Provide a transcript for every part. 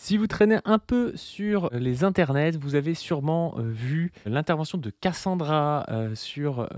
Si vous traînez un peu sur les internets, vous avez sûrement, vu l'intervention de Cassandra, sur,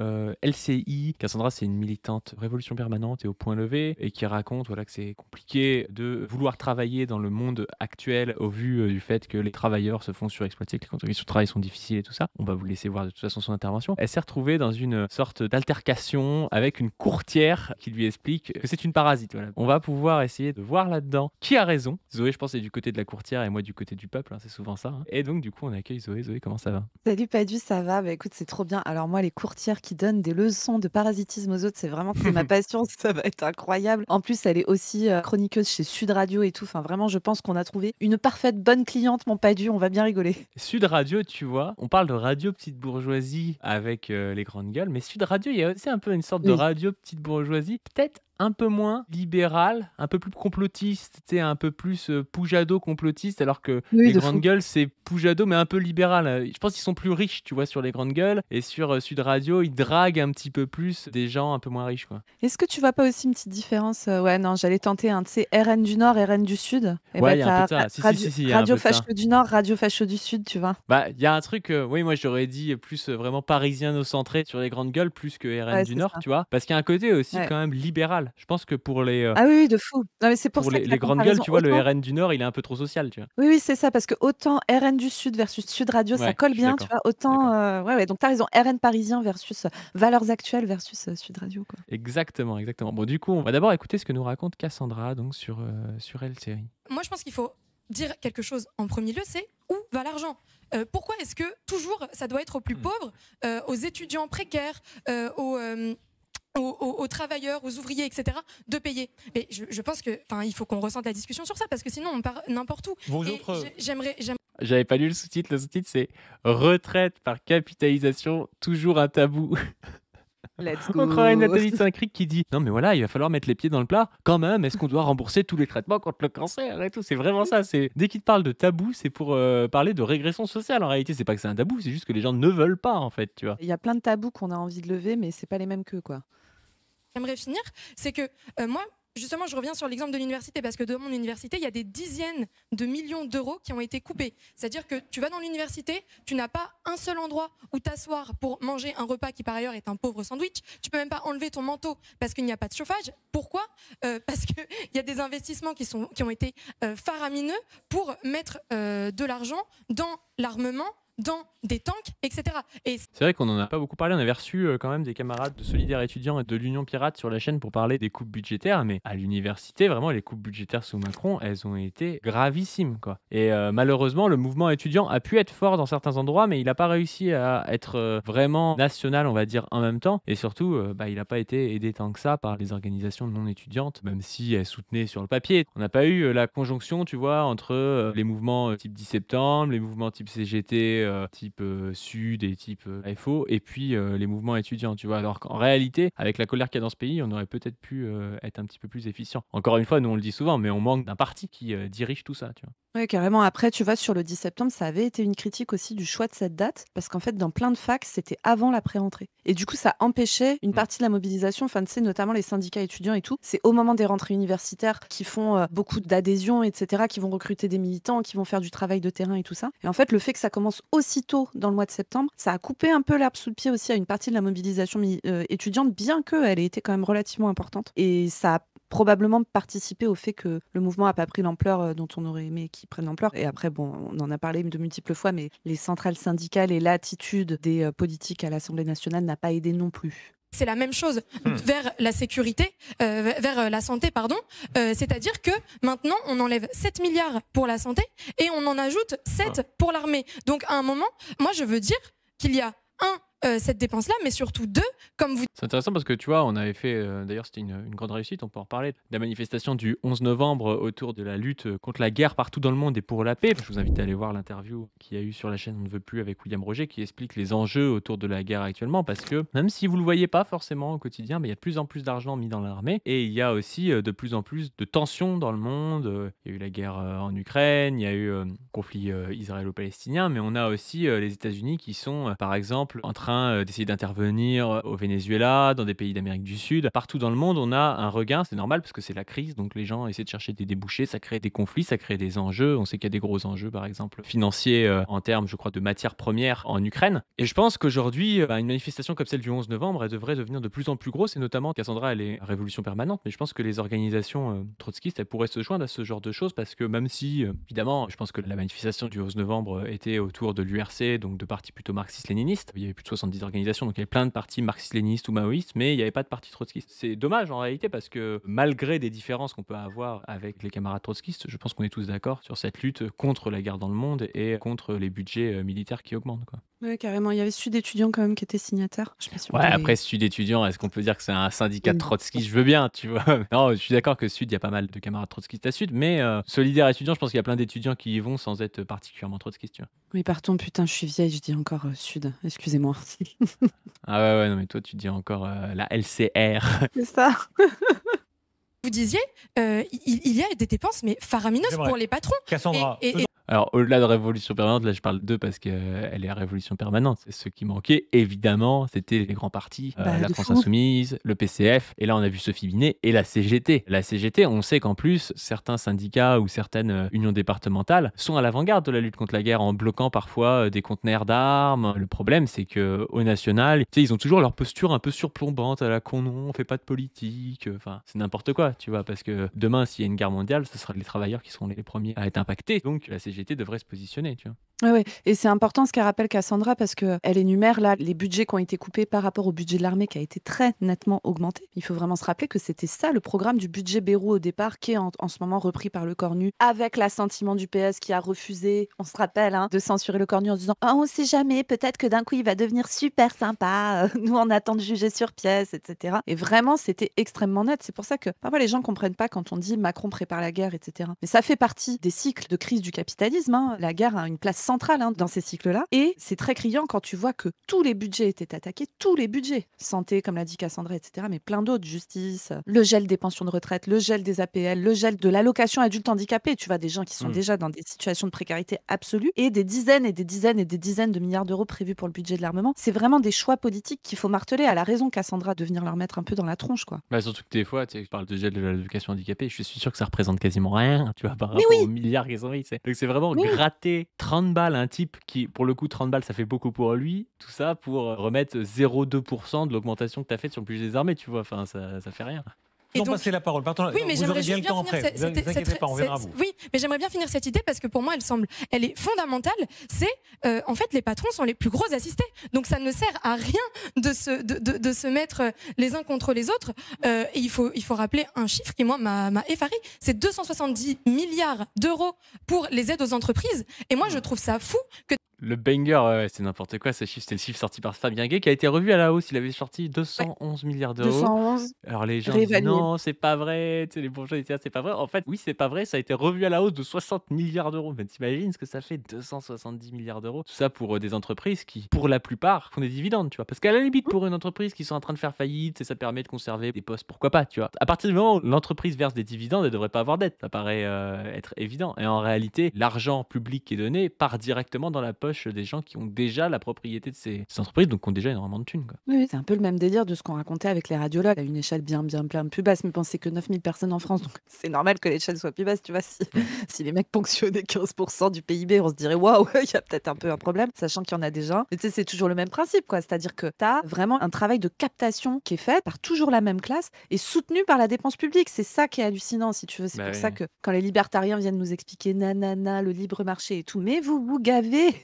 LCI. Cassandra, c'est une militante Révolution permanente et au point levé et qui raconte, voilà, que c'est compliqué de vouloir travailler dans le monde actuel au vu, du fait que les travailleurs se font surexploiter, que les conditions de travail sont difficiles et tout ça. On va vous laisser voir de toute façon son intervention. Elle s'est retrouvée dans une sorte d'altercation avec une courtière qui lui explique que c'est une parasite, voilà. On va pouvoir essayer de voir là-dedans qui a raison. Zoé, je pense, est du côté de la courtière et moi du côté du peuple, hein, c'est souvent ça, hein. Et donc du coup, on accueille Zoé. Zoé, comment ça va? Salut Padu, ça va? Bah écoute, c'est trop bien. Alors moi, les courtières qui donnent des leçons de parasitisme aux autres, c'est ma passion, ça va être incroyable. En plus, elle est aussi chroniqueuse chez Sud Radio et tout. Enfin, vraiment, je pense qu'on a trouvé une parfaite bonne cliente, mon Padu, on va bien rigoler. Sud Radio, tu vois, on parle de radio petite bourgeoisie avec, les grandes gueules, mais Sud Radio, il y a aussi un peu une sorte de Oui, radio petite bourgeoisie, peut-être un peu moins libérale, un peu plus complotiste, tu sais, un peu plus, Poujado complotiste, alors que oui, les de grandes fou. gueules, c'est Poujado, mais un peu libéral. Je pense qu'ils sont plus riches, tu vois, sur les grandes gueules et sur, Sud Radio, ils draguent un petit peu plus des gens un peu moins riches, quoi. Est-ce que tu vois pas aussi une petite différence? Ouais, non, j'allais tenter un, tu sais, RN du Nord, RN du Sud. Et Ouais, bah, il y a un peu t'as de ça. Si, si, Radio, si, si, il y a un Radio peu de ça. Facho du Nord, Radio Facho du Sud, tu vois? Bah, il y a un truc, oui, moi j'aurais dit plus, vraiment parisiano-centré sur les grandes gueules plus que RN Ouais, du c'est Nord, ça. tu vois? Parce qu'il y a un côté aussi Ouais. quand même libéral. Je pense que Ah oui, oui, de fou. Non, mais c'est pour pour ça que la les grandes gueules, comparaison, tu vois, le autant. RN du Nord, il est un peu trop social, tu vois? Oui, oui, c'est ça, parce que autant RN du Sud versus Sud Radio, ça Ouais, colle je suis bien, tu d'accord, vois? je suis Autant, d'accord. ouais, ouais, donc tu as raison, RN parisien versus, Valeurs actuelles versus, Sud Radio, quoi. Exactement, exactement. Bon, du coup, on va d'abord écouter ce que nous raconte Cassandra donc sur LCI. Moi, je pense qu'il faut dire quelque chose en premier lieu, c'est où va l'argent. Pourquoi est-ce que toujours ça doit être aux plus pauvres, aux étudiants précaires, aux travailleurs, aux ouvriers, etc., de payer. Mais je pense que, il faut qu'on ressente la discussion sur ça parce que sinon on part n'importe où. Et j'aimerais J'avais pas lu le sous-titre c'est «Retraite par capitalisation, toujours un tabou». Let's On croirait go. Nathalie Saint-Cric qui dit: «Non mais voilà, il va falloir mettre les pieds dans le plat. Quand même, est-ce qu'on doit rembourser tous les traitements contre le cancer et tout?» C'est vraiment ça, c'est dès qu'il te parle de tabou, c'est pour, parler de régression sociale. En réalité, c'est pas que c'est un tabou, c'est juste que les gens ne veulent pas, en fait, tu vois? Il y a plein de tabous qu'on a envie de lever, mais c'est pas les mêmes qu'eux, quoi. J'aimerais finir, c'est que moi, justement, je reviens sur l'exemple de l'université parce que dans mon université, il y a des dizaines de millions d'euros qui ont été coupés. C'est-à-dire que tu vas dans l'université, tu n'as pas un seul endroit où t'asseoir pour manger un repas qui par ailleurs est un pauvre sandwich. Tu peux même pas enlever ton manteau parce qu'il n'y a pas de chauffage. Pourquoi Parce qu'il y a des investissements qui ont été faramineux pour mettre de l'argent dans l'armement, dans des tanks, etc. Et C'est vrai qu'on en a pas beaucoup parlé. On avait reçu, quand même des camarades de Solidaires étudiants et de l'Union Pirate sur la chaîne pour parler des coupes budgétaires, mais à l'université, vraiment, les coupes budgétaires sous Macron, elles ont été gravissimes, quoi. Et malheureusement, le mouvement étudiant a pu être fort dans certains endroits, mais il a pas réussi à être, vraiment national, on va dire, en même temps. Et surtout, bah, il a pas été aidé tant que ça par les organisations non étudiantes, même si elles soutenaient sur le papier. On n'a pas eu, la conjonction, tu vois, entre, les mouvements, type 10 septembre, les mouvements type CGT, type, Sud et type, FO et puis, les mouvements étudiants, tu vois? Alors qu'en réalité, avec la colère qu'il y a dans ce pays, on aurait peut-être pu, être un petit peu plus efficient. Encore une fois, nous on le dit souvent, mais on manque d'un parti qui, dirige tout ça, tu vois? Ouais, carrément. Après, tu vois, sur le 10 septembre, ça avait été une critique aussi du choix de cette date, parce qu'en fait, dans plein de facs, c'était avant la pré-rentrée. Et du coup, ça empêchait une Mmh. partie de la mobilisation, enfin, tu sais, notamment les syndicats étudiants et tout. C'est au moment des rentrées universitaires qui font beaucoup d'adhésions, etc., qui vont recruter des militants, qui vont faire du travail de terrain et tout ça. Et en fait, le fait que ça commence aussitôt dans le mois de septembre, ça a coupé un peu l'herbe sous le pied aussi à une partie de la mobilisation étudiante, bien qu'elle ait été quand même relativement importante. Et ça a probablement participer au fait que le mouvement n'a pas pris l'ampleur dont on aurait aimé qu'il prenne l'ampleur. Et après, bon, on en a parlé de multiples fois, mais les centrales syndicales et l'attitude des politiques à l'Assemblée nationale n'a pas aidé non plus. c'est la même chose vers la sécurité, vers la santé, pardon. C'est-à-dire que maintenant, on enlève 7 milliards pour la santé et on en ajoute 7 pour l'armée. Donc à un moment, moi je veux dire qu'il y a cette dépense-là, mais surtout deux, comme vous C'est intéressant parce que tu vois, on avait fait, d'ailleurs c'était une grande réussite, on peut en reparler, la manifestation du 11 novembre autour de la lutte, contre la guerre partout dans le monde et pour la paix. Je vous invite à aller voir l'interview qu'il y a eu sur la chaîne On ne veut plus avec William Roger qui explique les enjeux autour de la guerre actuellement parce que même si vous le voyez pas forcément au quotidien, mais il y a de plus en plus d'argent mis dans l'armée et il y a aussi, de plus en plus de tensions dans le monde, il y a eu la guerre, en Ukraine, il y a eu, conflit, israélo-palestinien, mais on a aussi, les États-Unis qui sont, par exemple en train train d'essayer d'intervenir au Venezuela, dans des pays d'Amérique du Sud. Partout dans le monde, on a un regain, c'est normal parce que c'est la crise, donc les gens essaient de chercher des débouchés, ça crée des conflits, ça crée des enjeux. On sait qu'il y a des gros enjeux, par exemple, financiers en termes, je crois, de matières premières en Ukraine. Et je pense qu'aujourd'hui, une manifestation comme celle du 11 novembre, elle devrait devenir de plus en plus grosse, et notamment, Cassandra, elle est révolution permanente, mais je pense que les organisations trotskistes, elles pourraient se joindre à ce genre de choses, parce que même si, évidemment, je pense que la manifestation du 11 novembre était autour de l'URC, donc de partis plutôt marxistes-léninistes, il y avait plus de 70 organisations, donc il y avait plein de partis marxistes-léninistes ou maoïstes, mais il n'y avait pas de parti trotskiste. C'est dommage en réalité, parce que malgré des différences qu'on peut avoir avec les camarades trotskistes, je pense qu'on est tous d'accord sur cette lutte contre la guerre dans le monde et contre les budgets militaires qui augmentent, quoi. Oui, carrément. Il y avait Sud étudiants quand même qui étaient signataires. Je sais pas si on Ouais, peut après les... Sud étudiant, est-ce qu'on peut dire que c'est un syndicat de Oui. trotskistes? Je veux bien, tu vois. Non, je suis d'accord que Sud, il y a pas mal de camarades trotskistes à Sud, mais Solidaire étudiant, je pense qu'il y a plein d'étudiants qui y vont sans être particulièrement trotskistes, tu vois. Oui, pardon, putain, je suis vieille, je dis encore Sud. Excusez-moi. Ah ouais, non, mais toi, tu dis encore la LCR. C'est ça. Vous disiez, il y a des dépenses mais faramineuses J'aimerais. pour les patrons. Cassandra, Et- Alors, au-delà de Révolution permanente, là, je parle d'eux parce qu'elle est à Révolution permanente. C'est ce qui manquait, évidemment, c'était les grands partis, la de France fou. Insoumise, le PCF, et là, on a vu Sophie Binet, et la CGT. La CGT, on sait qu'en plus, certains syndicats ou certaines unions départementales sont à l'avant-garde de la lutte contre la guerre en bloquant parfois des conteneurs d'armes. Le problème, c'est qu'au national, tu sais, ils ont toujours leur posture un peu surplombante à la con, non, on fait pas de politique. Enfin, c'est n'importe quoi, tu vois, parce que demain, s'il y a une guerre mondiale, ce sera les travailleurs qui seront les premiers à être impactés. Donc, la CGT devrait se positionner, tu vois. Ouais, ouais. Et c'est important ce qu'elle rappelle Cassandra parce qu'elle énumère là les budgets qui ont été coupés par rapport au budget de l'armée qui a été très nettement augmenté. Il faut vraiment se rappeler que c'était ça le programme du budget Bayrou au départ qui est en ce moment repris par le Cornu avec l'assentiment du PS qui a refusé, on se rappelle, de censurer le Cornu en se disant « Ah, on sait jamais, peut-être que d'un coup il va devenir super sympa, nous on attend de juger sur pièce, etc. » Et vraiment c'était extrêmement net. C'est pour ça que parfois les gens comprennent pas quand on dit Macron prépare la guerre, etc. Mais ça fait partie des cycles de crise du capitalisme. La guerre a une place centrale dans ces cycles-là. Et c'est très criant quand tu vois que tous les budgets étaient attaqués, tous les budgets. Santé, comme l'a dit Cassandra, etc. Mais plein d'autres, justice, le gel des pensions de retraite, le gel des APL, le gel de l'allocation adulte handicapé. Tu vois, des gens qui sont déjà dans des situations de précarité absolue et des dizaines et des dizaines et des dizaines de milliards d'euros prévus pour le budget de l'armement. C'est vraiment des choix politiques qu'il faut marteler. Elle a raison, Cassandra, de venir leur mettre un peu dans la tronche, quoi. Bah, surtout que des fois, tu sais, je parle de gel de l'allocation handicapée, je suis sûr que ça représente quasiment rien, tu vois, par Mais rapport oui. aux milliards qu'ils ont mis. Donc c'est vraiment Mais oui. gratter 30 balles à un type qui, pour le coup, 30 balles, ça fait beaucoup pour lui, tout ça pour remettre 0,2% de l'augmentation que tu as faite sur le budget des armées, tu vois, enfin, ça fait rien. Et Non, donc- passer la parole. Pardon, Oui, mais vous j'aimerais aurez bien juste le temps bien finir après. Vous inquiétez pas, on viendra à vous. Oui, mais j'aimerais bien finir cette idée parce que pour moi, elle est fondamentale. C'est en fait, les patrons sont les plus gros assistés. Donc ça ne sert à rien de se mettre les uns contre les autres. Et il faut rappeler un chiffre qui, moi, m'a effaré. C'est 270 milliards d'euros pour les aides aux entreprises. Et moi, je trouve ça fou que Le banger, ouais, c'est n'importe quoi, ce chiffre, c'était le chiffre sorti par Fabien Gay qui a été revu à la hausse. Il avait sorti 211 milliards d'euros. 211. Alors les gens disent Réévalué. non, c'est pas vrai, tu sais, les bourgeois disent c'est pas vrai. En fait, oui, c'est pas vrai, ça a été revu à la hausse de 60 milliards d'euros. Mais t'imagines ce que ça fait, 270 milliards d'euros. Tout ça pour des entreprises qui, pour la plupart, font des dividendes, tu vois. Parce qu'à la limite, pour une entreprise qui sont en train de faire faillite, ça permet de conserver des postes, pourquoi pas, tu vois. À partir du moment où l'entreprise verse des dividendes, elle devrait pas avoir d'aide. Ça paraît être évident. Et en réalité, l'argent public qui est donné part directement dans la poche des gens qui ont déjà la propriété de ces entreprises, donc qui ont déjà énormément de thunes, quoi. Oui, c'est un peu le même délire de ce qu'on racontait avec les radiologues, à une échelle bien plus basse. Mais pensez que 9000 personnes en France, donc c'est normal que l'échelle soit plus basse. Tu vois, si les mecs ponctionnaient 15% du PIB, on se dirait waouh, il y a peut-être un peu un problème, sachant qu'il y en a déjà. Mais tu sais, c'est toujours le même principe, quoi. C'est-à-dire que tu as vraiment un travail de captation qui est fait par toujours la même classe et soutenu par la dépense publique. C'est ça qui est hallucinant, si tu veux. C'est Bah pour oui. ça que quand les libertariens viennent nous expliquer nanana, le libre marché et tout, mais vous gavez,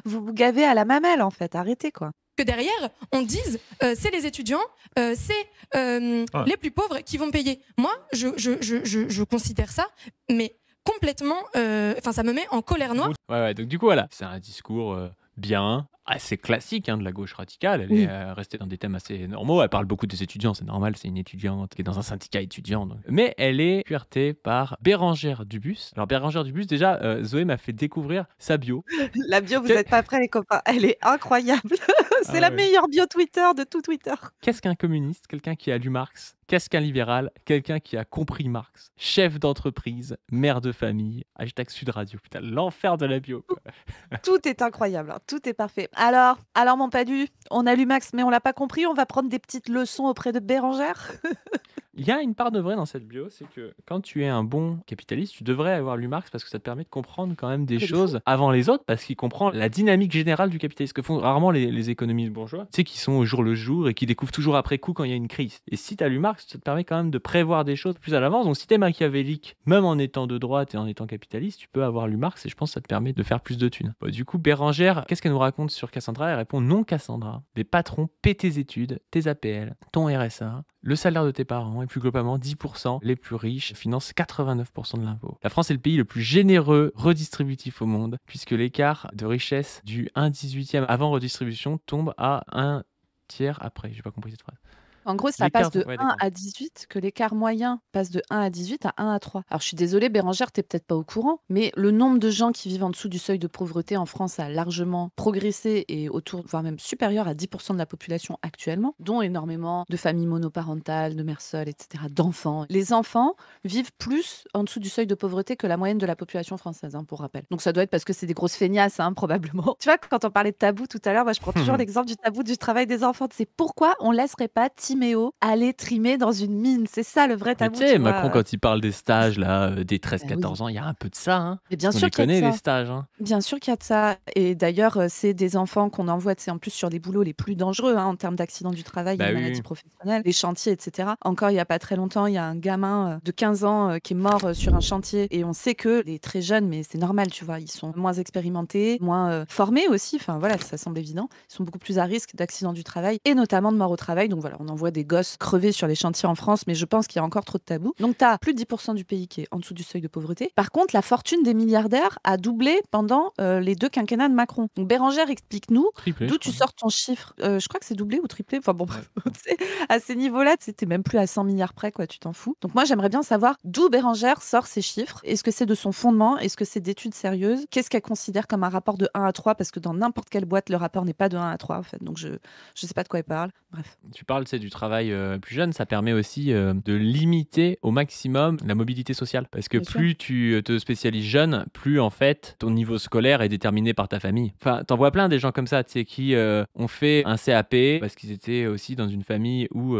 vous gavez à la mamelle, en fait. Arrêtez, quoi. que derrière, on dise c'est les étudiants, c'est les plus pauvres qui vont payer. Moi, je considère ça, mais complètement, enfin, ça me met en colère noire. Ouais, donc du coup, voilà, c'est un discours bien, assez classique de la gauche radicale. Elle Oui. est restée dans des thèmes assez normaux. Elle parle beaucoup des étudiants, c'est normal, c'est une étudiante qui est dans un syndicat étudiant. Donc. Mais elle est puertée par Bérangère Dubus. Alors Bérangère Dubus, déjà, Zoé m'a fait découvrir sa bio. La bio, vous Quel- n'êtes pas prêts, les copains. Elle est incroyable. C'est Ah la ouais. meilleure bio Twitter de tout Twitter. Qu'est-ce qu'un communiste? Quelqu'un qui a lu Marx. Qu'est-ce qu'un libéral? Quelqu'un qui a compris Marx. Chef d'entreprise, mère de famille, #Sud Radio. Putain, l'enfer de la bio, quoi. Tout est incroyable, hein. Tout est parfait. Alors mon Padu, on a lu Max, mais on l'a pas compris. On va prendre des petites leçons auprès de Bérangère. Il y a une part de vrai dans cette bio, c'est que quand tu es un bon capitaliste, tu devrais avoir lu Marx parce que ça te permet de comprendre quand même des Mais de fou. choses avant les autres, parce qu'il comprend la dynamique générale du capitalisme, que font rarement les économistes bourgeois, tu sais, qui sont au jour le jour et qui découvrent toujours après coup quand il y a une crise. Et si tu as lu Marx, ça te permet quand même de prévoir des choses plus à l'avance. Donc si tu es machiavélique, même en étant de droite et en étant capitaliste, tu peux avoir lu Marx et je pense que ça te permet de faire plus de thunes. Bon, du coup, Bérangère, qu'est-ce qu'elle nous raconte sur Cassandra? Elle répond: non, Cassandra, les patrons paient tes études, tes APL, ton RSA, le salaire de tes parents et plus globalement 10% les plus riches financent 89% de l'impôt. La France est le pays le plus généreux redistributif au monde puisque l'écart de richesse du 1/18e avant redistribution tombe à 1 tiers après. J'ai pas compris cette phrase. En gros, ça passe L'écart, de ouais, 1 d'accord. à 18, que l'écart moyen passe de 1 à 18 à 1 à 3. Alors, je suis désolée, Bérangère, t'es peut-être pas au courant, mais le nombre de gens qui vivent en dessous du seuil de pauvreté en France a largement progressé et autour, voire même supérieur à 10% de la population actuellement, dont énormément de familles monoparentales, de mères seules, etc., d'enfants. Les enfants vivent plus en dessous du seuil de pauvreté que la moyenne de la population française, hein, pour rappel. Donc, ça doit être parce que c'est des grosses feignasses, hein, probablement. Tu vois, quand on parlait de tabou tout à l'heure, moi, je prends toujours l'exemple du tabou du travail des enfants. C'est pourquoi on laisserait pas Timéo aller trimer dans une mine. C'est ça le vrai Mais tu tabou, sais, tu Macron, vois. quand il parle des stages, là, des Ben oui. 13-14 ans, il y a un peu de ça, hein. Mais bien Parce qu'on sûr les qu'il y a de connaît, les ça. stages, hein. Bien sûr qu'il y a de ça. Et d'ailleurs, c'est des enfants qu'on envoie, en plus sur les boulots les plus dangereux, hein, en termes d'accidents du travail et Bah de oui, maladies oui. professionnelles, les chantiers, etc. Encore il n'y a pas très longtemps, il y a un gamin de 15 ans qui est mort sur un chantier. Et on sait que les très jeunes, mais c'est normal, tu vois, ils sont moins expérimentés, moins formés aussi. Enfin voilà, ça semble évident. Ils sont beaucoup plus à risque d'accidents du travail et notamment de mort au travail. Donc voilà, on envoie des gosses crever sur les chantiers en France, mais je pense qu'il y a encore trop de tabous. Donc tu as plus de 10% du pays qui est en dessous du seuil de pauvreté. Par contre, la fortune des milliardaires a doublé pendant les 2 quinquennats de Macron. Donc Bérangère, explique-nous Triplé, d'où je tu crois. sors ton chiffre. Je crois que c'est doublé ou triplé. Enfin bon, bref, tu sais, à ces niveaux-là, c'était même plus à 100 milliards près, quoi, tu t'en fous. Donc moi, j'aimerais bien savoir d'où Bérangère sort ces chiffres. Est-ce que c'est de son fondement? Est-ce que c'est d'études sérieuses? Qu'est-ce qu'elle considère comme un rapport de 1 à 3? Parce que dans n'importe quelle boîte, le rapport n'est pas de 1 à 3, en fait. Donc je sais pas de quoi elle parle. Bref. Tu parles, tu sais, du travail plus jeune, ça permet aussi de limiter au maximum la mobilité sociale. Parce que Bien sûr. plus tu te spécialises jeune, plus en fait ton niveau scolaire est déterminé par ta famille. Enfin, t'en vois plein des gens comme ça, tu sais, qui ont fait un CAP parce qu'ils étaient aussi dans une famille où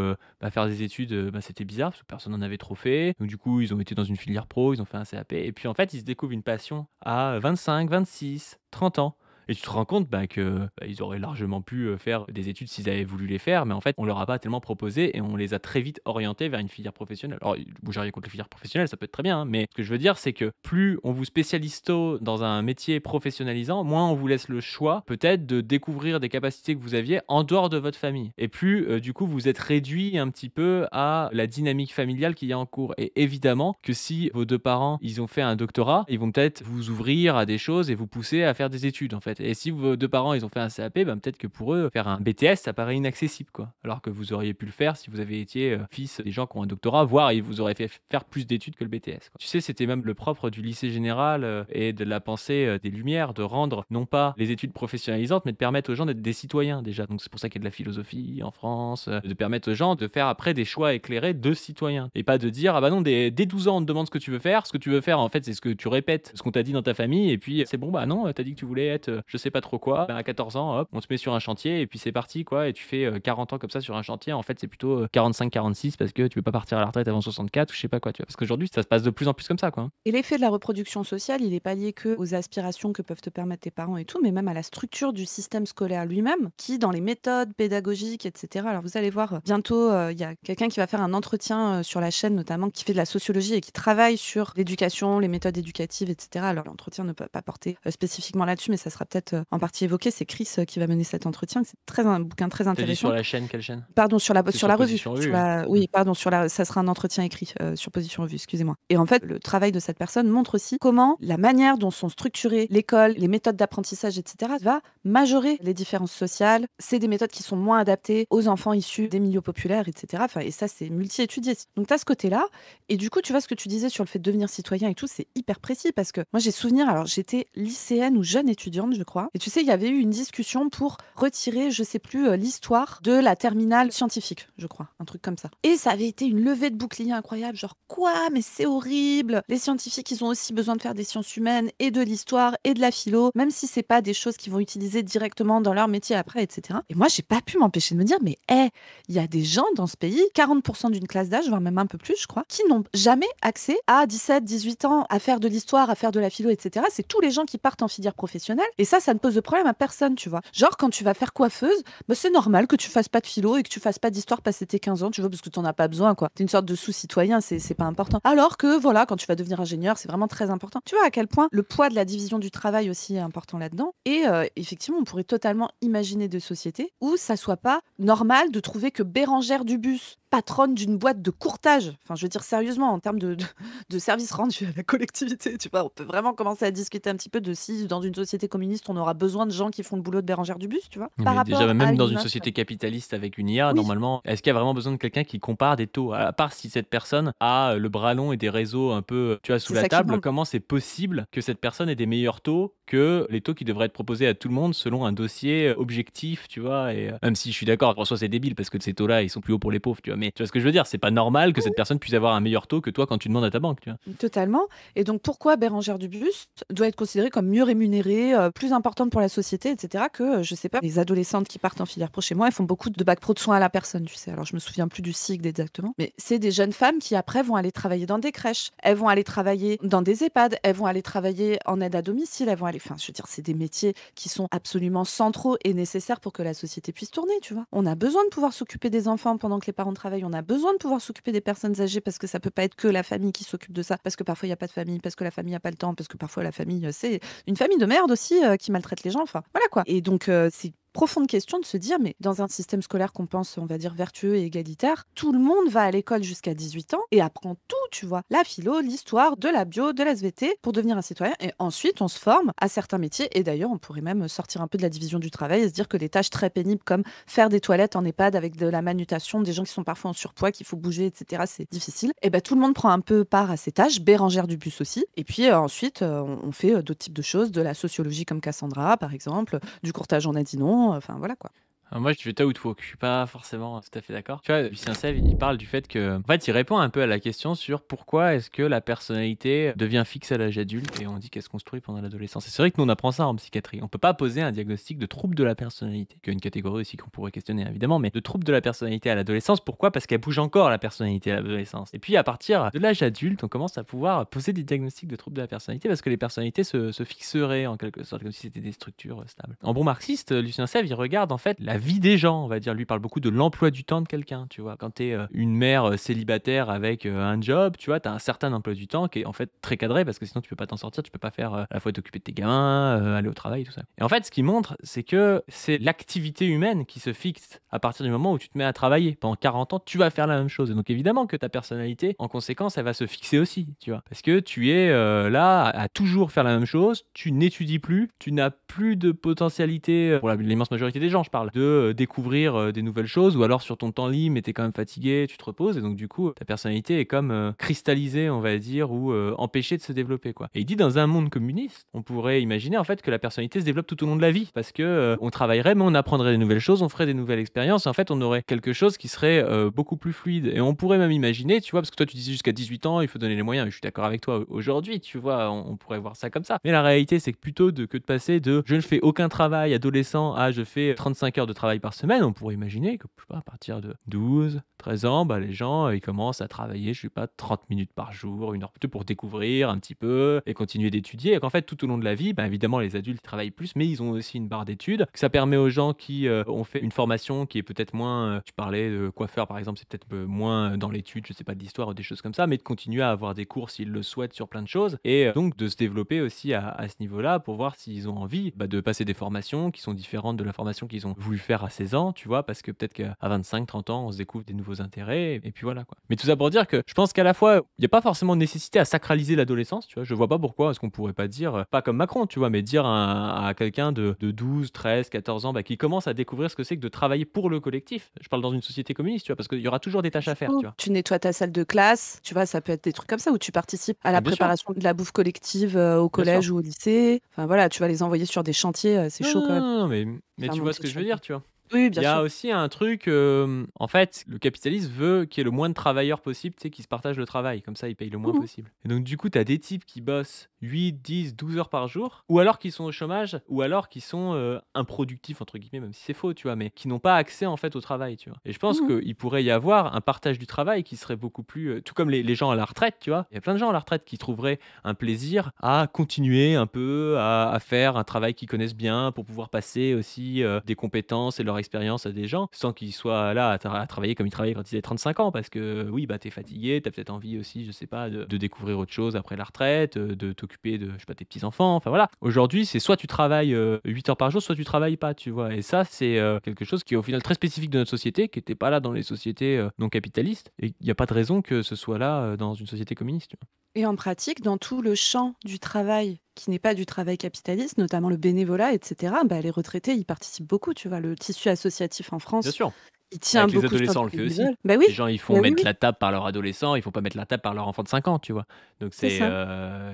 faire des études, c'était bizarre parce que personne n'en avait trop fait. Donc du coup, ils ont été dans une filière pro, ils ont fait un CAP. Et puis en fait, ils se découvrent une passion à 25, 26, 30 ans. Et tu te rends compte que ils auraient largement pu faire des études s'ils avaient voulu les faire, mais en fait, on leur a pas tellement proposé et on les a très vite orientés vers une filière professionnelle. Alors, vous j'ai rien contre les filières professionnelles, ça peut être très bien, hein, mais ce que je veux dire, c'est que plus on vous spécialise tôt dans un métier professionnalisant, moins on vous laisse le choix, peut-être, de découvrir des capacités que vous aviez en dehors de votre famille. Et plus, du coup, vous êtes réduit un petit peu à la dynamique familiale qu'il y a en cours. Et évidemment que si vos deux parents, ils ont fait un doctorat, ils vont peut-être vous ouvrir à des choses et vous pousser à faire des études, en fait. Et si vos deux parents, ils ont fait un CAP, peut-être que pour eux, faire un BTS, ça paraît inaccessible, quoi. Alors que vous auriez pu le faire si vous avez été fils des gens qui ont un doctorat, voire ils vous auraient fait faire plus d'études que le BTS, quoi. Tu sais, c'était même le propre du lycée général et de la pensée des Lumières, de rendre non pas les études professionnalisantes, mais de permettre aux gens d'être des citoyens déjà. Donc c'est pour ça qu'il y a de la philosophie en France, de permettre aux gens de faire après des choix éclairés de citoyens. Et pas de dire, ah bah non, dès 12 ans, on te demande ce que tu veux faire. Ce que tu veux faire, en fait, c'est ce que tu répètes, ce qu'on t'a dit dans ta famille. Et puis c'est bon, bah non, t'as dit que tu voulais être je sais pas trop quoi. Bah, à 14 ans, hop, on te met sur un chantier et puis c'est parti, quoi. Et tu fais 40 ans comme ça sur un chantier. En fait, c'est plutôt 45-46 parce que tu veux pas partir à la retraite avant 64 ou je sais pas quoi, tu vois. Parce qu'aujourd'hui, ça se passe de plus en plus comme ça, quoi. Et l'effet de la reproduction sociale, il n'est pas lié que aux aspirations que peuvent te permettre tes parents et tout, mais même à la structure du système scolaire lui-même, qui, dans les méthodes pédagogiques, etc. Alors, vous allez voir, bientôt, il y a quelqu'un qui va faire un entretien sur la chaîne, notamment, qui fait de la sociologie et qui travaille sur l'éducation, les méthodes éducatives, etc. Alors, l'entretien ne peut pas porter spécifiquement là-dessus, mais ça sera peut-être en partie évoqué. C'est Chris qui va mener cet entretien. C'est un bouquin très T'as dit intéressant. sur la chaîne, quelle chaîne? Pardon, sur la C'est sur revue. Position Revue, Oui, pardon, ça sera un entretien écrit sur Position Revue, excusez-moi. Et en fait, le travail de cette personne montre aussi comment la manière dont sont structurées l'école, les méthodes d'apprentissage, etc., va majorer les différences sociales. C'est des méthodes qui sont moins adaptées aux enfants issus des milieux populaires, etc. Enfin, et ça, c'est multi-étudié. Donc, tu as ce côté-là. Et du coup, tu vois ce que tu disais sur le fait de devenir citoyen et tout, c'est hyper précis parce que moi, j'ai souvenir, alors j'étais lycéenne ou jeune étudiante, je crois. Et tu sais, il y avait eu une discussion pour retirer, je sais plus, l'histoire de la terminale scientifique, je crois, un truc comme ça. Et ça avait été une levée de bouclier incroyable, genre quoi, mais c'est horrible. Les scientifiques, ils ont aussi besoin de faire des sciences humaines et de l'histoire et de la philo, même si c'est pas des choses qu'ils vont utiliser directement dans leur métier après, etc. Et moi, j'ai pas pu m'empêcher de me dire, mais il y a des gens dans ce pays, 40% d'une classe d'âge, voire même un peu plus, je crois, qui n'ont jamais accès à 17, 18 ans à faire de l'histoire, à faire de la philo, etc. C'est tous les gens qui partent en filière professionnelle. Et ça ne pose de problème à personne, tu vois. Genre, quand tu vas faire coiffeuse, bah, c'est normal que tu fasses pas de philo et que tu fasses pas d'histoire passer tes 15 ans, tu vois, parce que t'en as pas besoin, quoi. T'es une sorte de sous-citoyen, c'est pas important. Alors que, voilà, quand tu vas devenir ingénieur, c'est vraiment très important. Tu vois à quel point le poids de la division du travail aussi est important là-dedans. Et effectivement, on pourrait totalement imaginer des sociétés où ça soit pas normal de trouver que Bérangère Dubus, patronne d'une boîte de courtage, enfin, je veux dire sérieusement, en termes de services rendus à la collectivité, tu vois, on peut vraiment commencer à discuter un petit peu de si, dans une société communiste, on aura besoin de gens qui font le boulot de Bérangère Dubus, tu vois. Par Mais déjà, rapport à même dans une une meuf. société capitaliste avec une IA, Oui, normalement, est-ce qu'il y a vraiment besoin de quelqu'un qui compare des taux? À part si cette personne a le bras long et des réseaux un peu, tu vois, sous c'est la ça qui table, demande. comment c'est possible que cette personne ait des meilleurs taux que les taux qui devraient être proposés à tout le monde selon un dossier objectif, tu vois? Et même si je suis d'accord, en soi, c'est débile parce que ces taux-là, ils sont plus hauts pour les pauvres, tu vois? Mais tu vois ce que je veux dire? C'est pas normal que cette personne puisse avoir un meilleur taux que toi quand tu demandes à ta banque, tu vois? Totalement. Et donc, pourquoi Bérangère Dubus doit être considérée comme mieux rémunérée, plus importante pour la société, etc., que, je sais pas, les adolescentes qui partent en filière pro chez moi, elles font beaucoup de bac pro de soins à la personne, tu sais. Alors, je me souviens plus du cycle exactement. Mais c'est des jeunes femmes qui, après, vont aller travailler dans des crèches. Elles vont aller travailler dans des EHPAD. Elles vont aller travailler en aide à domicile. Elles vont aller... Enfin, je veux dire, c'est des métiers qui sont absolument centraux et nécessaires pour que la société puisse tourner, tu vois. On a besoin de pouvoir s'occuper des enfants pendant que les parents travaillent. On a besoin de pouvoir s'occuper des personnes âgées parce que ça peut pas être que la famille qui s'occupe de ça, parce que parfois il y a pas de famille, parce que la famille a pas le temps, parce que parfois la famille c'est une famille de merde aussi qui maltraite les gens, enfin voilà quoi. Et donc c'est profonde question de se dire, mais dans un système scolaire qu'on pense, on va dire, vertueux et égalitaire, tout le monde va à l'école jusqu'à 18 ans et apprend tout, tu vois. La philo, l'histoire, de la bio, de la SVT pour devenir un citoyen. Et ensuite, on se forme à certains métiers. Et d'ailleurs, on pourrait même sortir un peu de la division du travail et se dire que des tâches très pénibles comme faire des toilettes en EHPAD avec de la manutention, des gens qui sont parfois en surpoids, qu'il faut bouger, etc., c'est difficile. Et ben tout le monde prend un peu part à ces tâches. Bérangère Dubus aussi. Et puis ensuite, on fait d'autres types de choses, de la sociologie comme Cassandra, par exemple, du courtage en Adinon, enfin voilà quoi. Alors moi, je vais t'outfolk, je suis pas forcément tout à fait d'accord. Tu vois, Lucien Sèvres, il parle du fait que, en fait, il répond un peu à la question sur pourquoi est-ce que la personnalité devient fixe à l'âge adulte et on dit qu'elle se construit pendant l'adolescence. Et c'est vrai que nous, on apprend ça en psychiatrie. On peut pas poser un diagnostic de trouble de la personnalité, qui est une catégorie aussi qu'on pourrait questionner évidemment, mais de trouble de la personnalité à l'adolescence. Pourquoi? Parce qu'elle bouge encore la personnalité à l'adolescence. Et puis à partir de l'âge adulte, on commence à pouvoir poser des diagnostics de trouble de la personnalité parce que les personnalités se fixeraient en quelque sorte comme si c'était des structures stables. En bon marxiste, Lucien Sèvres, il regarde en fait la vie des gens, on va dire. Lui parle beaucoup de l'emploi du temps de quelqu'un, tu vois. Quand tu es une mère célibataire avec un job, tu vois, tu as un certain emploi du temps qui est en fait très cadré parce que sinon tu peux pas t'en sortir, tu peux pas faire à la fois t'occuper de tes gamins, aller au travail, tout ça. Et en fait, ce qu'il montre, c'est que c'est l'activité humaine qui se fixe à partir du moment où tu te mets à travailler. Pendant 40 ans, tu vas faire la même chose. Et donc évidemment que ta personnalité, en conséquence, elle va se fixer aussi, tu vois. Parce que tu es là à toujours faire la même chose, tu n'étudies plus, tu n'as plus de potentialité, pour l'immense majorité des gens, je parle, de découvrir des nouvelles choses, ou alors sur ton temps libre, mais t'es quand même fatigué, tu te reposes, et donc du coup, ta personnalité est comme cristallisée, on va dire, ou empêchée de se développer, quoi. Et il dit, dans un monde communiste, on pourrait imaginer en fait que la personnalité se développe tout au long de la vie, parce que on travaillerait, mais on apprendrait des nouvelles choses, on ferait des nouvelles expériences, et en fait, on aurait quelque chose qui serait beaucoup plus fluide. Et on pourrait même imaginer, tu vois, parce que toi, tu disais jusqu'à 18 ans, il faut donner les moyens, et je suis d'accord avec toi aujourd'hui, tu vois, on pourrait voir ça comme ça. Mais la réalité, c'est que plutôt que de passer de je ne fais aucun travail adolescent à je fais 35 heures de travail par semaine, on pourrait imaginer que, je sais pas, à partir de 12, 13 ans, bah, les gens, ils commencent à travailler, je sais pas, 30 minutes par jour, 1 heure pour découvrir un petit peu et continuer d'étudier. Et qu'en fait, tout au long de la vie, bah, évidemment, les adultes travaillent plus, mais ils ont aussi une barre d'études. Que ça permet aux gens qui ont fait une formation qui est peut-être moins, tu parlais de coiffeur par exemple, c'est peut-être moins dans l'étude, je sais pas, de l'histoire ou des choses comme ça, mais de continuer à avoir des cours s'ils le souhaitent sur plein de choses. Et donc de se développer aussi à ce niveau-là pour voir s'ils ont envie de passer des formations qui sont différentes de la formation qu'ils ont voulu faire à 16 ans, tu vois, parce que peut-être qu'à 25, 30 ans, on se découvre des nouveaux intérêts, et puis voilà, quoi. Mais tout ça pour dire que je pense qu'à la fois, il n'y a pas forcément de nécessité à sacraliser l'adolescence, tu vois. Je vois pas pourquoi est-ce qu'on pourrait pas dire, pas comme Macron, tu vois, mais dire à quelqu'un de 12, 13, 14 ans, qui commence à découvrir ce que c'est que de travailler pour le collectif. Je parle dans une société communiste, tu vois, parce qu'il y aura toujours des tâches à faire, tu vois. Tu nettoies ta salle de classe, tu vois, ça peut être des trucs comme ça où tu participes à la Bien sûr, préparation de la bouffe collective au bien sûr. collège ou au lycée. Enfin voilà, tu vas les envoyer sur des chantiers, c'est Non, chaud non, quand même. non, non, mais Faire tu vois ce monter que le je veux chantier. dire, tu vois. Oui, Il bien y a sûr. aussi un truc, en fait, le capitalisme veut qu'il y ait le moins de travailleurs possible, tu sais, qui se partagent le travail. Comme ça, ils payent le moins Mmh. possible. Et donc, du coup, tu as des types qui bossent 8, 10, 12 heures par jour, ou alors qui sont au chômage, ou alors qui sont improductifs, entre guillemets, même si c'est faux, tu vois, mais qui n'ont pas accès, en fait, au travail, tu vois. Et je pense Mmh. qu'il pourrait y avoir un partage du travail qui serait beaucoup plus... tout comme les gens à la retraite, tu vois. Il y a plein de gens à la retraite qui trouveraient un plaisir à continuer un peu, à faire un travail qu'ils connaissent bien, pour pouvoir passer aussi des compétences et leur expérience à des gens, sans qu'ils soient là à travailler comme ils travaillaient quand ils avaient 35 ans, parce que oui, t'es fatigué, t'as peut-être envie aussi, je sais pas, de découvrir autre chose après la retraite, de t'occuper de, je sais pas, tes petits-enfants, enfin voilà. Aujourd'hui, c'est soit tu travailles 8 heures par jour, soit tu travailles pas, tu vois. Et ça, c'est quelque chose qui est au final très spécifique de notre société, qui n'était pas là dans les sociétés non capitalistes, et il n'y a pas de raison que ce soit là dans une société communiste, tu vois. Et en pratique, dans tout le champ du travail qui n'est pas du travail capitaliste, notamment le bénévolat, etc., les retraités, ils participent beaucoup, tu vois. Le tissu associatif en Bien France, sûr. il tient Avec les beaucoup sur adolescents, on le le fait aussi. bénévole. Bah oui, Les gens, ils font bah oui, mettre oui, la table par leur adolescent, ils font pas mettre la table par leur enfant de 5 ans, tu vois. Donc c'est ça.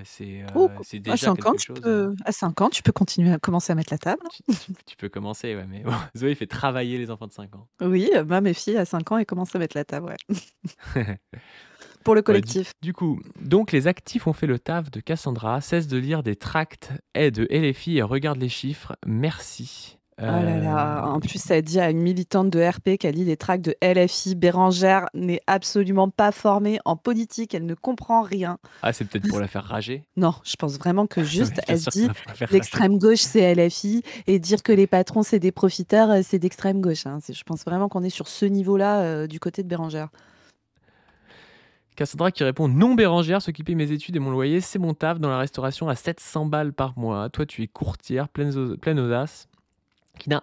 Oh, c'est à déjà 5 ans, quelque tu chose. peux... à 5 ans, tu peux continuer à commencer à mettre la table. Tu peux commencer, ouais, mais bon, Zoé fait travailler les enfants de 5 ans. Oui, mes filles, à 5 ans, elles commencent à mettre la table, ouais. Pour le Ouais, collectif. du coup, donc les actifs ont fait le taf de Cassandra. Cesse de lire des tracts de LFI et regarde les chiffres. Merci. Oh là là, en plus, ça dit à une militante de RP qu'elle lit les tracts de LFI. Bérangère n'est absolument pas formée en politique, elle ne comprend rien. Ah, c'est peut-être pour la faire rager. Non, je pense vraiment que Ouais, juste, bien elle se sûr, dit ça va pour la faire rager. l'extrême gauche, c'est LFI, et dire que les patrons, c'est des profiteurs, c'est d'extrême gauche. Hein. Je pense vraiment qu'on est sur ce niveau-là du côté de Bérangère. Cassandra qui répond: non, Bérangère, s'occuper de mes études et mon loyer, c'est mon taf dans la restauration à 700 balles par mois. Toi, tu es courtière, pleine audace, qui n'a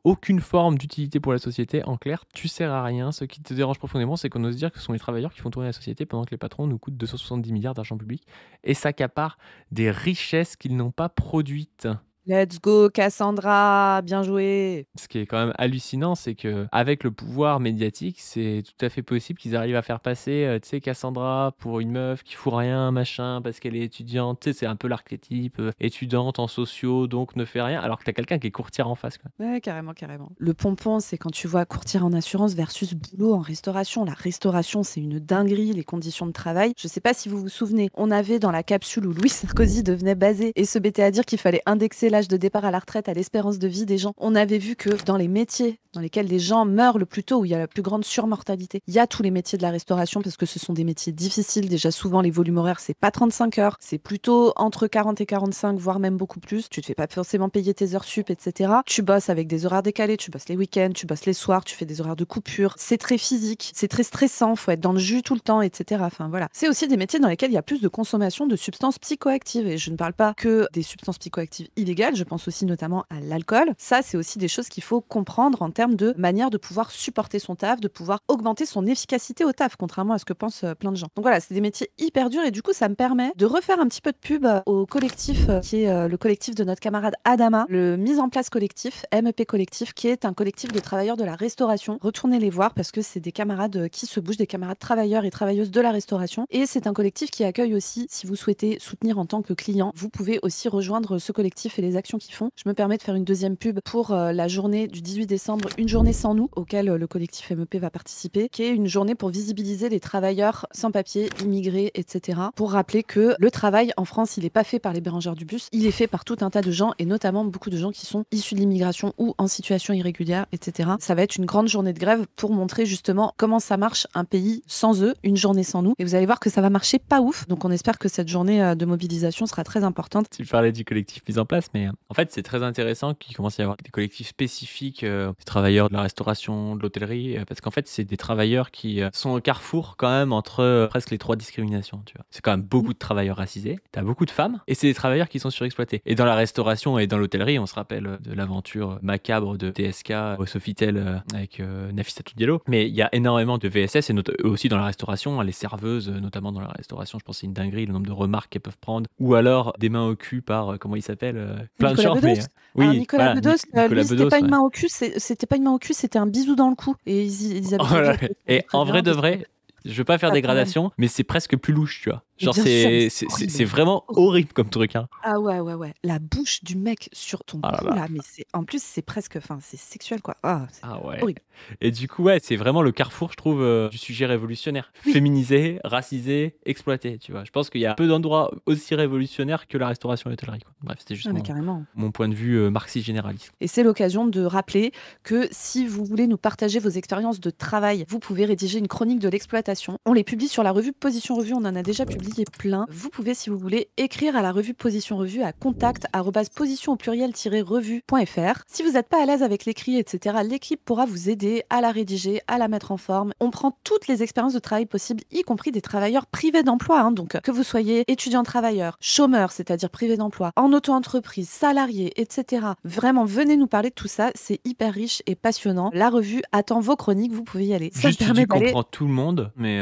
aucune forme d'utilité pour la société. En clair, tu sers à rien. Ce qui te dérange profondément, c'est qu'on ose dire que ce sont les travailleurs qui font tourner la société pendant que les patrons nous coûtent 270 milliards d'argent public et s'accaparent des richesses qu'ils n'ont pas produites. Let's go, Cassandra, bien joué. Ce qui est quand même hallucinant, c'est que avec le pouvoir médiatique, c'est tout à fait possible qu'ils arrivent à faire passer, tu sais, Cassandra pour une meuf qui fout rien, machin, parce qu'elle est étudiante. Tu sais, c'est un peu l'archétype étudiante en sociaux, donc ne fait rien, alors que t'as quelqu'un qui est courtière en face, quoi. Ouais, carrément, carrément. Le pompon, c'est quand tu vois courtière en assurance versus boulot en restauration. La restauration, c'est une dinguerie, les conditions de travail. Je sais pas si vous vous souvenez, on avait dans la capsule où Louis Sarkozy devenait basé et se mettait à dire qu'il fallait indexer l'âge de départ à la retraite à l'espérance de vie des gens. On avait vu que dans les métiers dans lesquels les gens meurent le plus tôt, où il y a la plus grande surmortalité, il y a tous les métiers de la restauration parce que ce sont des métiers difficiles. Déjà, souvent, les volumes horaires, c'est pas 35 heures, c'est plutôt entre 40 et 45, voire même beaucoup plus. Tu te fais pas forcément payer tes heures sup, etc. Tu bosses avec des horaires décalés, tu bosses les week-ends, tu bosses les soirs, tu fais des horaires de coupure. C'est très physique, c'est très stressant, faut être dans le jus tout le temps, etc. Enfin, voilà. C'est aussi des métiers dans lesquels il y a plus de consommation de substances psychoactives. Et je ne parle pas que des substances psychoactives illégales, je pense aussi notamment à l'alcool. Ça, c'est aussi des choses qu'il faut comprendre en termes de manière de pouvoir supporter son taf, de pouvoir augmenter son efficacité au taf, contrairement à ce que pensent plein de gens. Donc voilà, c'est des métiers hyper durs et du coup, ça me permet de refaire un petit peu de pub au collectif qui est le collectif de notre camarade Adama, le Mise en place collectif, MEP collectif, qui est un collectif de travailleurs de la restauration. Retournez les voir parce que c'est des camarades qui se bougent, des camarades travailleurs et travailleuses de la restauration. Et c'est un collectif qui accueille aussi, si vous souhaitez soutenir en tant que client, vous pouvez aussi rejoindre ce collectif et les actions qu'ils font. Je me permets de faire une deuxième pub pour la journée du 18 décembre, une journée sans nous, auquel le collectif MEP va participer, qui est une journée pour visibiliser les travailleurs sans papier, immigrés, etc. Pour rappeler que le travail en France, il n'est pas fait par les Bérangères du bus, il est fait par tout un tas de gens, et notamment beaucoup de gens qui sont issus de l'immigration ou en situation irrégulière, etc. Ça va être une grande journée de grève pour montrer justement comment ça marche un pays sans eux, une journée sans nous. Et vous allez voir que ça va marcher pas ouf. Donc on espère que cette journée de mobilisation sera très importante. Tu parlais du collectif Mise en place, Mais en fait, c'est très intéressant qu'il commence à y avoir des collectifs spécifiques, des travailleurs de la restauration, de l'hôtellerie, parce qu'en fait, c'est des travailleurs qui sont au carrefour quand même entre presque les 3 discriminations, tu vois. C'est quand même beaucoup de travailleurs racisés, t'as beaucoup de femmes, et c'est des travailleurs qui sont surexploités. Et dans la restauration et dans l'hôtellerie, on se rappelle de l'aventure macabre de TSK au Sofitel avec Nafissatou Diallo. Mais il y a énormément de VSS, et aussi dans la restauration, les serveuses, notamment dans la restauration, je pense que c'est une dinguerie le nombre de remarques qu'elles peuvent prendre, ou alors des mains au cul par, comment il s'appelle, plein de Nicolas gens, Bedos. mais Alors oui, Nicolas voilà, Bedos, Nicolas lui, c'était Bedos, pas une ouais. main au cul, c'était pas une main au cul, c'était un bisou dans le cou. Et ils avaient Oh là toujours là. été Et très en bien, vrai de parce que vrai, je veux pas faire pas des quand même. gradations, mais c'est presque plus louche, tu vois. Mais Genre bien sûr, mais c'est c'est c'est c'est horrible, c'est vraiment horrible comme truc, hein. Ah ouais, ouais, ouais. La bouche du mec sur ton Ah là cou là. là, mais c'est en plus c'est presque, enfin c'est sexuel quoi. Ah, c'est Ah ouais. horrible. Et du coup, ouais, c'est vraiment le carrefour, je trouve, du sujet révolutionnaire. Oui. Féminisé, racisé, exploité, tu vois. Je pense qu'il y a peu d'endroits aussi révolutionnaires que la restauration et l'hôtellerie, quoi. Bref, c'était juste Ah mais carrément. mon point de vue marxiste généraliste. Et c'est l'occasion de rappeler que si vous voulez nous partager vos expériences de travail, vous pouvez rédiger une chronique de l'exploitation. On les publie sur la revue Position Revue, on en a déjà publié plein. Vous pouvez, si vous voulez, écrire à la revue Position Revue à contact@position au pluriel-revue.fr. Si vous n'êtes pas à l'aise avec l'écrit, etc., l'équipe pourra vous aider à la rédiger, à la mettre en forme. On prend toutes les expériences de travail possibles, y compris des travailleurs privés d'emploi, hein. Donc que vous soyez étudiant travailleur, chômeur, c'est-à-dire privé d'emploi, en auto-entreprise, salarié, etc. Vraiment, venez nous parler de tout ça, c'est hyper riche et passionnant. La revue attend vos chroniques, vous pouvez y aller. Ça Juste, me tu permet dis qu'on d'aller... prend tout le monde, mais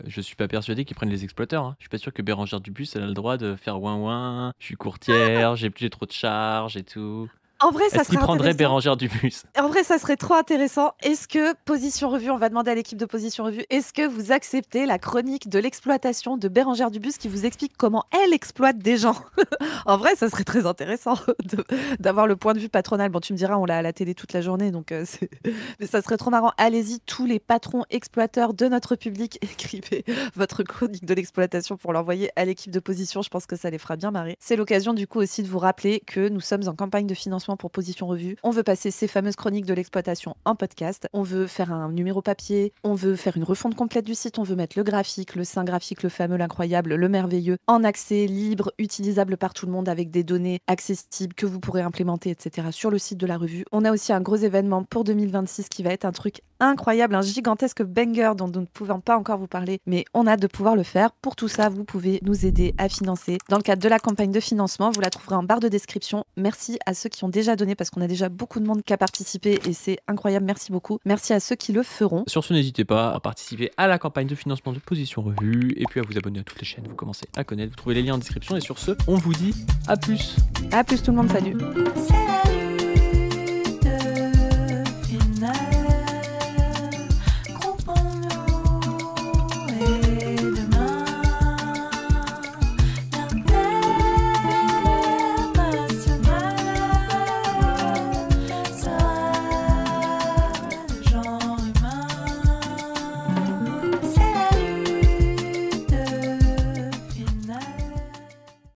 je suis pas persuadé qu'ils prennent les exploiteurs, hein. Je suis pas sûr que Bérangère Dupuis, elle a le droit de faire ouin-ouin, je suis courtière, j'ai trop de charges et tout. En vrai, ça Est-ce qu'il serait prendrait intéressant. Bérangère Dupuis? En vrai, ça serait trop intéressant. Est-ce que Position Revue, on va demander à l'équipe de Position Revue, est-ce que vous acceptez la chronique de l'exploitation de Bérangère Dubus qui vous explique comment elle exploite des gens? En vrai, ça serait très intéressant d'avoir le point de vue patronal. Bon, tu me diras, on l'a à la télé toute la journée, donc mais ça serait trop marrant. Allez-y, tous les patrons exploiteurs de notre public, écrivez votre chronique de l'exploitation pour l'envoyer à l'équipe de Position. Je pense que ça les fera bien marrer. C'est l'occasion du coup aussi de vous rappeler que nous sommes en campagne de financement pour Position Revue. On veut passer ces fameuses chroniques de l'exploitation en podcast. On veut faire un numéro papier. On veut faire une refonte complète du site. On veut mettre le graphique, le saint graphique, le fameux, l'incroyable, le merveilleux, en accès libre, utilisable par tout le monde avec des données accessibles que vous pourrez implémenter, etc. sur le site de la revue. On a aussi un gros événement pour 2026 qui va être un truc incroyable, un gigantesque banger dont nous ne pouvons pas encore vous parler, mais on a hâte de pouvoir le faire. Pour tout ça, vous pouvez nous aider à financer dans le cadre de la campagne de financement. Vous la trouverez en barre de description. Merci à ceux qui ont déjà donné parce qu'on a déjà beaucoup de monde qui a participé et c'est incroyable. Merci beaucoup. Merci à ceux qui le feront. Sur ce, n'hésitez pas à participer à la campagne de financement de Position Revue et puis à vous abonner à toutes les chaînes. Vous commencez à connaître, vous trouvez les liens en description et sur ce, on vous dit à plus. À plus tout le monde, salut. C'est la